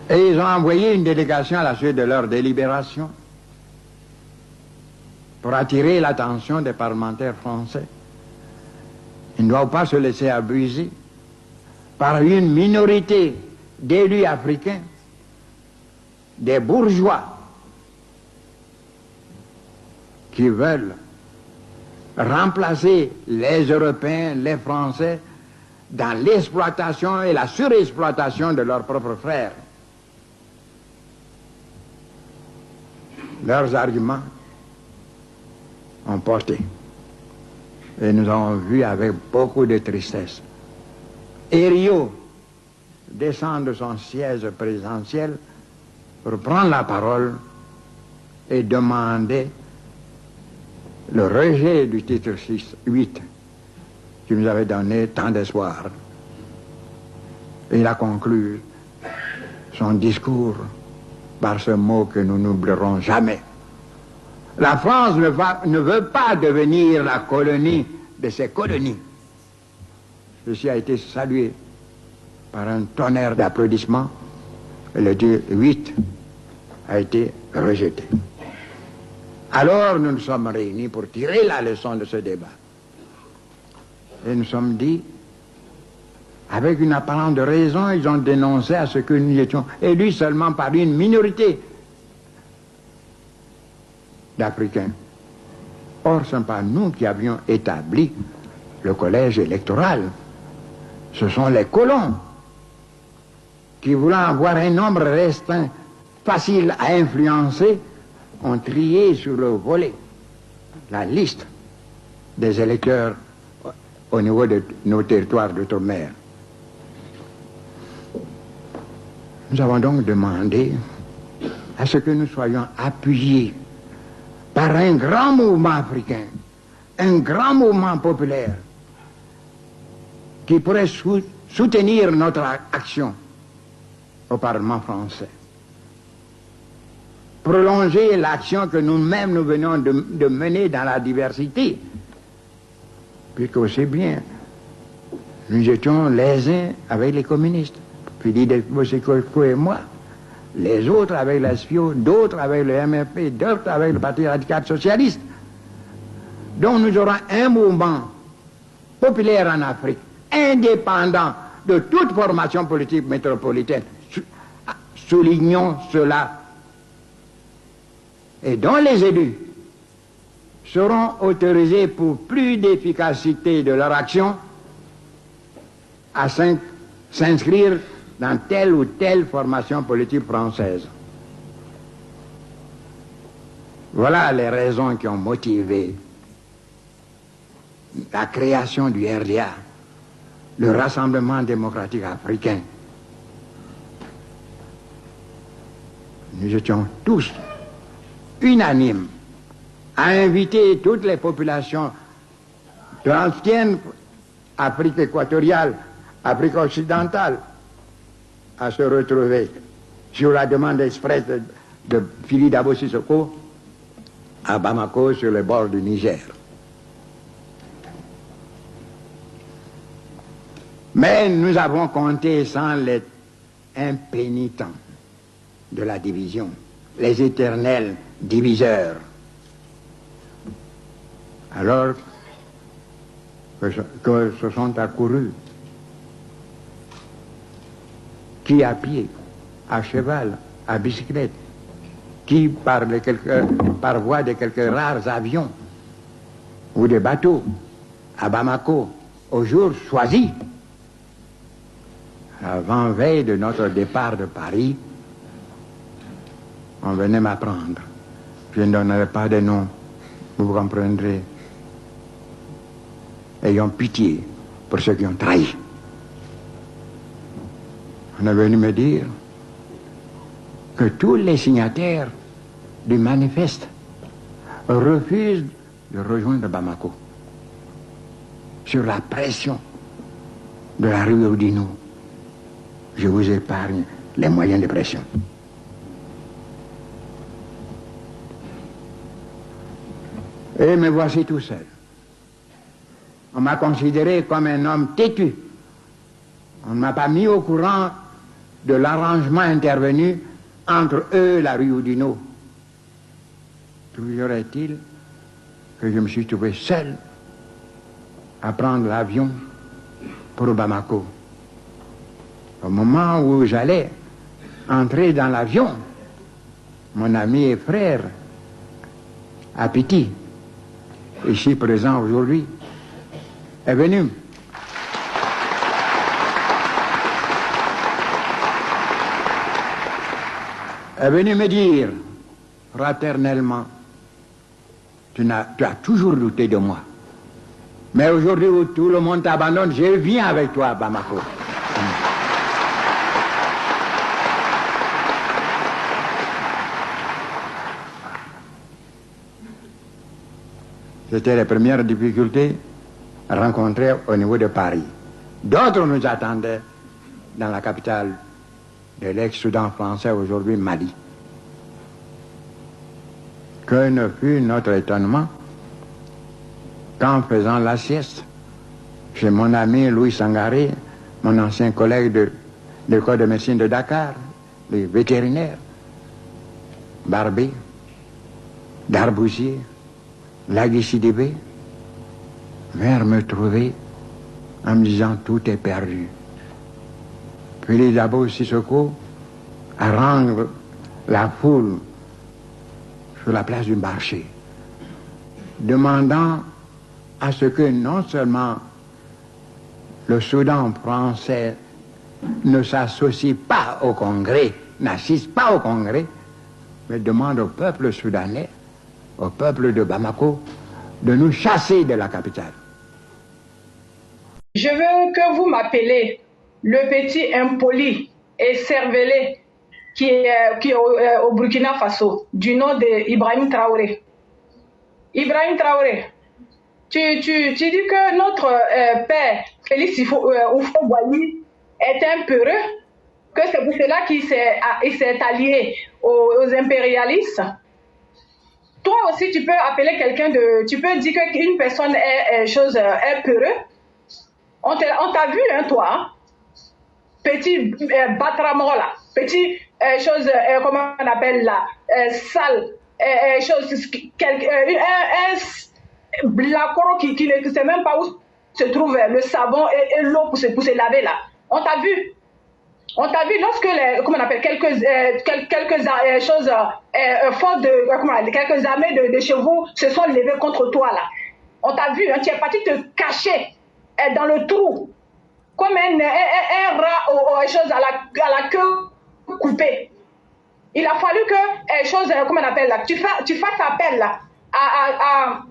Et ils ont envoyé une délégation à la suite de leur délibération pour attirer l'attention des parlementaires français. Ils ne doivent pas se laisser abuser par une minorité d'élus africains, des bourgeois, qui veulent remplacer les Européens, les Français, dans l'exploitation et la surexploitation de leurs propres frères. Leurs arguments ont porté. Et nous avons vu avec beaucoup de tristesse Herriot descend de son siège présidentiel pour prendre la parole et demander le rejet du titre 8 qui nous avait donné tant d'espoir. Et il a conclu son discours par ce mot que nous n'oublierons jamais. La France ne veut pas devenir la colonie de ses colonies. Ceci a été salué par un tonnerre d'applaudissements et le 8 a été rejeté. Alors nous nous sommes réunis pour tirer la leçon de ce débat. Et nous sommes dit, avec une apparente de raison, ils ont dénoncé à ce que nous étions élus seulement par une minorité d'Africains. Or, ce n'est pas nous qui avions établi le collège électoral. Ce sont les colons qui, voulant avoir un nombre restreint, facile à influencer, ont trié sur le volet la liste des électeurs au niveau de nos territoires d'outre-mer. Nous avons donc demandé à ce que nous soyons appuyés par un grand mouvement africain, un grand mouvement populaire qui pourrait soutenir notre action au Parlement français. Prolonger l'action que nous-mêmes nous venons de mener dans la diversité, puisque aussi bien nous étions les uns avec les communistes, Philippe Boseko et moi, les autres avec la SFIO, d'autres avec le MFP, d'autres avec le Parti radical socialiste. Donc nous aurons un mouvement populaire en Afrique, indépendant de toute formation politique métropolitaine. Soulignons cela. Et dont les élus seront autorisés pour plus d'efficacité de leur action à s'inscrire dans telle ou telle formation politique française. Voilà les raisons qui ont motivé la création du RDA, le Rassemblement démocratique africain. Nous étions tous unanimes à inviter toutes les populations de l'ancienne Afrique équatoriale, Afrique occidentale, à se retrouver sur la demande expresse de Philippe Dabo Sissoko à Bamako, sur le bord du Niger. Mais nous avons compté sans les impénitents de la division, les éternels diviseurs. Alors que se sont accourus qui à pied, à cheval, à bicyclette, qui par voie de quelques rares avions ou des bateaux à Bamako au jour choisi, avant-veille de notre départ de Paris, on venait m'apprendre. Je ne donnerai pas de nom, vous comprendrez. Ayons pitié pour ceux qui ont trahi. On est venu me dire que tous les signataires du manifeste refusent de rejoindre Bamako sur la pression de la rue Oudinot. Je vous épargne les moyens de pression. Et me voici tout seul. On m'a considéré comme un homme têtu. On ne m'a pas mis au courant de l'arrangement intervenu entre eux et la rue Oudinot. Toujours est-il que je me suis trouvé seul à prendre l'avion pour Bamako. Au moment où j'allais entrer dans l'avion, mon ami et frère, Apiti, ici présent aujourd'hui, est venu me dire fraternellement, tu as toujours douté de moi. Mais aujourd'hui où tout le monde t'abandonne, je viens avec toi à Bamako. C'était les premières difficultés rencontrées au niveau de Paris. D'autres nous attendaient dans la capitale de l'ex-Soudan français, aujourd'hui Mali. Que ne fut notre étonnement qu'en faisant la sieste chez mon ami Louis Sangaré, mon ancien collègue de l'école de médecine de Dakar, les vétérinaires, Barbé, Darbousier, Lagui Sidibé, vinrent me trouver en me disant tout est perdu. Puis les Dabo Sissoko à rendre la foule sur la place du marché, demandant à ce que non seulement le Soudan français ne s'associe pas au Congrès, n'assiste pas au Congrès, mais demande au peuple soudanais, au peuple de Bamako, de nous chasser de la capitale. Je veux que vous m'appelez le petit impoli et cervelé qui est au Burkina Faso, du nom d'Ibrahim Traoré. Ibrahim Traoré, tu dis que notre père, Félix Houphouët-Boigny, est un peureux, que c'est pour cela qu'il s'est allié aux impérialistes. Toi aussi, tu peux appeler quelqu'un tu peux dire qu'une personne est peureux. On t'a vu, hein, toi, hein? Petit batramor là, petit comment on appelle là, sale, un blacoro qui ne sait même pas où se trouve le savon et l'eau pour se laver là. On t'a vu. On t'a vu lorsque comment on appelle quelques choses fortes quelques armées de chevaux se sont levées contre toi là. On t'a vu, hein, tu es parti te cacher dans le trou comme un rat à la queue coupée. Il a fallu que comment on appelle là, tu fasses appel là à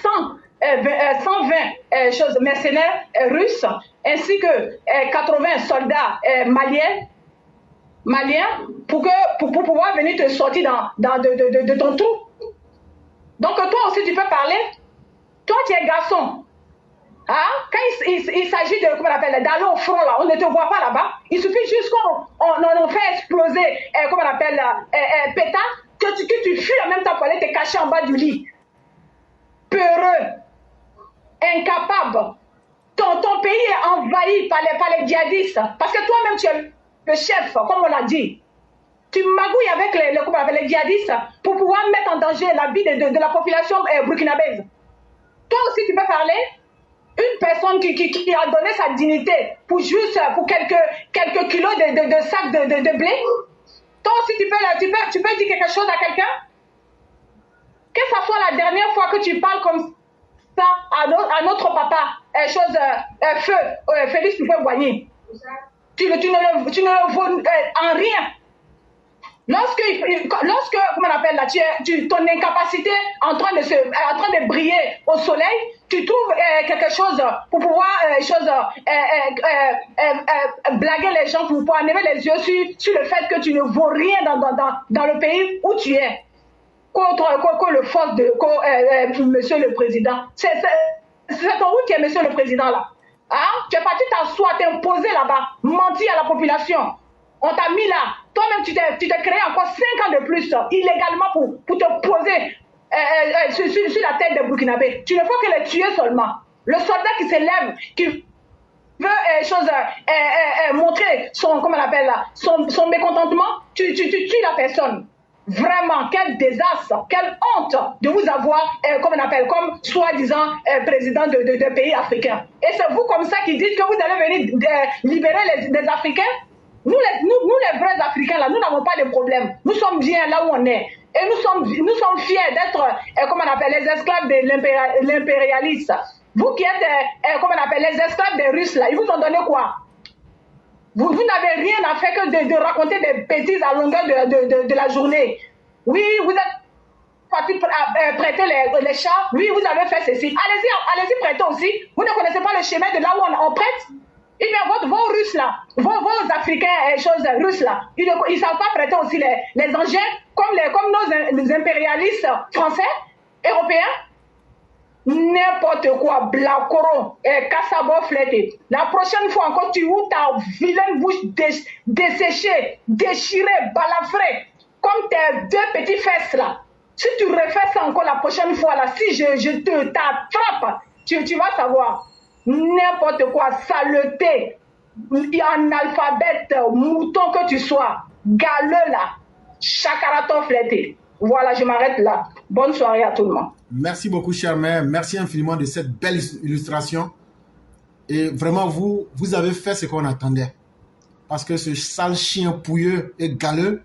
120 mercenaires russes ainsi que 80 soldats maliens pour pouvoir venir te sortir de ton trou. Donc toi aussi tu peux parler. Toi tu es garçon. Hein? Quand il s'agit de, comment on appelle, d'aller au front là, on ne te voit pas là-bas. Il suffit juste qu'on fait exploser, comment on appelle, pétard, que tu fuis en même temps pour aller te cacher en bas du lit. Peureux, incapable. Ton pays est envahi par les djihadistes. Parce que toi-même, tu es le chef, comme on l'a dit. Tu magouilles avec les djihadistes pour pouvoir mettre en danger la vie de la population burkinabèse. Toi aussi, tu peux parler. Une personne qui a donné sa dignité pour quelques kilos de sacs de blé. Toi aussi, tu peux dire quelque chose à quelqu'un. Que ça soit la dernière fois que tu parles comme ça à notre papa, Félix Houphouët-Boigny. Tu ne le vaux en rien. Lorsque comment on appelle là, ton incapacité en train de briller au soleil, tu trouves quelque chose pour pouvoir blaguer les gens, pour pouvoir enlever les yeux sur le fait que tu ne vaux rien dans le pays où tu es. Contre le force de Monsieur le Président. C'est ton route qui est Monsieur le Président là. Hein? Tu es parti t'asseoir, t'imposer là-bas, mentir à la population. On t'a mis là. Toi-même, tu t'es créé encore 5 ans de plus illégalement pour te poser sur la tête des Burkinabés. Tu ne faut que les tuer seulement. Le soldat qui s'élève, qui montrer son, comment on appelle là, son mécontentement, tu tues la personne. Vraiment, quel désastre, quelle honte de vous avoir, comme on appelle, comme soi-disant président de pays africains. Et c'est vous comme ça qui dites que vous allez venir libérer les Africains. Nous les vrais Africains, là, nous n'avons pas de problème. Nous sommes bien là où on est. Et nous sommes fiers d'être, comment on appelle, les esclaves de l'impérialiste. Vous qui êtes, comment on appelle, les esclaves des Russes, là, ils vous ont donné quoi? Vous n'avez rien à faire que de raconter des bêtises à longueur de la journée. Oui, vous êtes parti prêter les chars. Oui, vous avez fait ceci. Allez-y prêter aussi. Vous ne connaissez pas le chemin de là où on prête? Eh bien, vos Russes là, vos Africains, choses Russes là, ils ne savent pas prêter aussi les engins comme nos impérialistes français, européens. N'importe quoi, Blacoro et Kassabo flété. La prochaine fois encore, tu ouvres ta vilaine bouche desséchée, déchirée, balafrée, comme tes deux petits fesses là. Si tu refais ça encore la prochaine fois là, si je t'attrape, tu vas savoir. N'importe quoi, saleté, analphabète, mouton que tu sois, galeux là, chakaraton flété. Voilà, je m'arrête là. Bonne soirée à tout le monde. Merci beaucoup, chère mère. Merci infiniment de cette belle illustration. Et vraiment, vous avez fait ce qu'on attendait. Parce que ce sale chien pouilleux et galeux,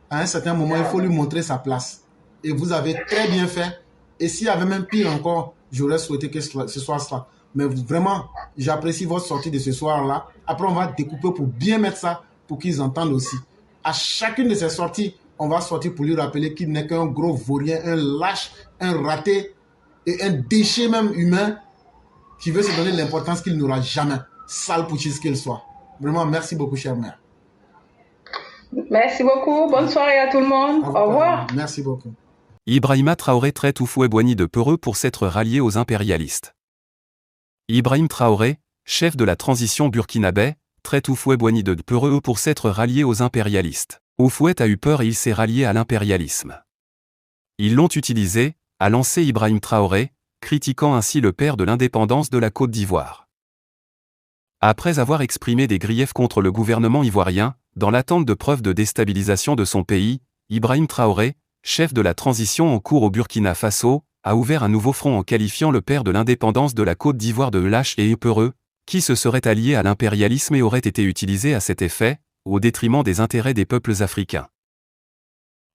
à un certain moment, il faut lui montrer sa place. Et vous avez très bien fait. Et s'il y avait même pire encore, j'aurais souhaité que ce soit cela. Mais vraiment, j'apprécie votre sortie de ce soir-là. Après, on va découper pour bien mettre ça, pour qu'ils entendent aussi. À chacune de ces sorties, on va sortir pour lui rappeler qu'il n'est qu'un gros vaurien, un lâche, un raté et un déchet même humain qui veut se donner l'importance qu'il n'aura jamais. Sale poutiste qu'il soit. Vraiment, merci beaucoup, chère mère. Merci beaucoup. Bonne soirée à tout le monde. Au revoir. Merci beaucoup. Ibrahima Traoré traite Houphouët-Boigny de peureux pour s'être rallié aux impérialistes. Ibrahim Traoré, chef de la transition burkinabé, traite Houphouët-Boigny de peureux pour s'être rallié aux impérialistes. Houphouët a eu peur et il s'est rallié à l'impérialisme. Ils l'ont utilisé, a lancé Ibrahim Traoré, critiquant ainsi le père de l'indépendance de la Côte d'Ivoire. Après avoir exprimé des griefs contre le gouvernement ivoirien, dans l'attente de preuves de déstabilisation de son pays, Ibrahim Traoré, chef de la transition en cours au Burkina Faso, a ouvert un nouveau front en qualifiant le père de l'indépendance de la Côte d'Ivoire de lâche et épeureux, qui se serait allié à l'impérialisme et aurait été utilisé à cet effet, au détriment des intérêts des peuples africains.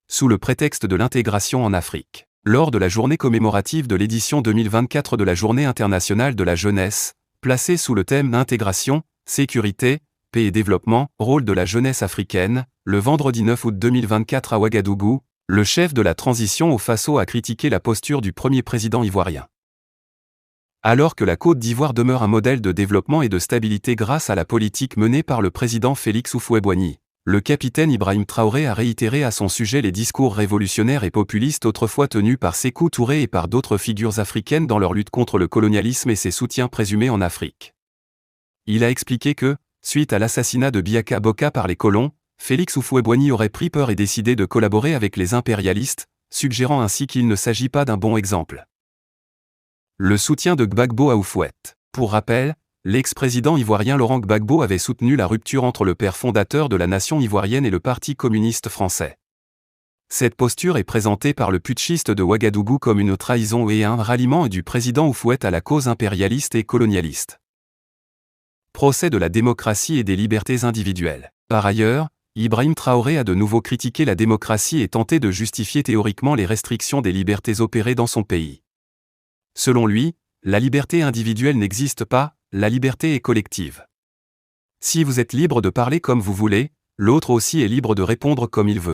Sous le prétexte de l'intégration en Afrique. Lors de la journée commémorative de l'édition 2024 de la Journée internationale de la jeunesse, placée sous le thème Intégration, sécurité, paix et développement, rôle de la jeunesse africaine, le vendredi 9 août 2024 à Ouagadougou, le chef de la transition au Faso a critiqué la posture du premier président ivoirien. Alors que la Côte d'Ivoire demeure un modèle de développement et de stabilité grâce à la politique menée par le président Félix Houphouët-Boigny, le capitaine Ibrahim Traoré a réitéré à son sujet les discours révolutionnaires et populistes autrefois tenus par Sékou Touré et par d'autres figures africaines dans leur lutte contre le colonialisme et ses soutiens présumés en Afrique. Il a expliqué que, suite à l'assassinat de Biaka Boka par les colons, Félix Houphouët-Boigny aurait pris peur et décidé de collaborer avec les impérialistes, suggérant ainsi qu'il ne s'agit pas d'un bon exemple. Le soutien de Gbagbo à Houphouët. Pour rappel, l'ex-président ivoirien Laurent Gbagbo avait soutenu la rupture entre le père fondateur de la nation ivoirienne et le Parti communiste français. Cette posture est présentée par le putschiste de Ouagadougou comme une trahison et un ralliement du président Houphouët à la cause impérialiste et colonialiste. Procès de la démocratie et des libertés individuelles. Par ailleurs, Ibrahim Traoré a de nouveau critiqué la démocratie et tenté de justifier théoriquement les restrictions des libertés opérées dans son pays. Selon lui, la liberté individuelle n'existe pas, la liberté est collective. Si vous êtes libre de parler comme vous voulez, l'autre aussi est libre de répondre comme il veut.